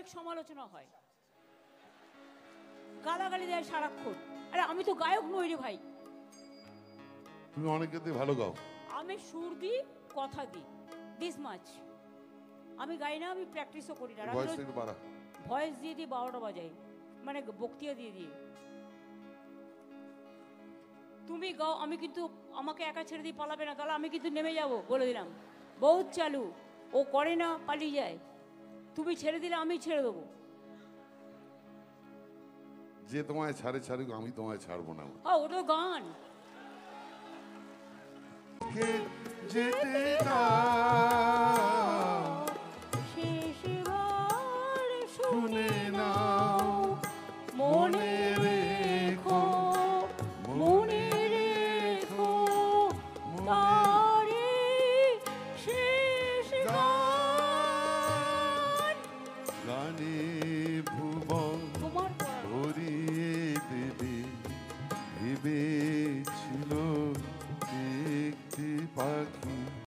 অনেক সমালোচনা হয়, গালাগালি দেয় সারাক্ষণ। আরে আমি তো গায়ক নই রে ভাই। তুমি অনেকেতে ভালো গাও। আমি সুর দিই, কথা দিই, দিস মাছ। আমি গাই না, আমি প্র্যাকটিসও করি না। ভয়েস দিয়ে দিয়ে 12টা বাজাই, মানে বক্তৃতা দিয়ে দিয়ে। তুমি গাও, আমি কিন্তু আমাকে একা ছেড়ে দিয়ে পালাবে না, তাহলে আমি কিন্তু নেমে যাব, বলে দিলাম। বহুত চালু, ও করে না, পালিয়ে যায়। তুমি ছেড়ে দিলে আমি ছেড়ে দেবো। যে তোমায় ছাড়ে ছাড়ুক, আমি তোমায় ছাড়বো না। হ্যাঁ, ওটা গান। যেতে শেষবার শুনে নাও, মনে রেখো, মনে রেখো তারে শেষ গান। গানে ভুব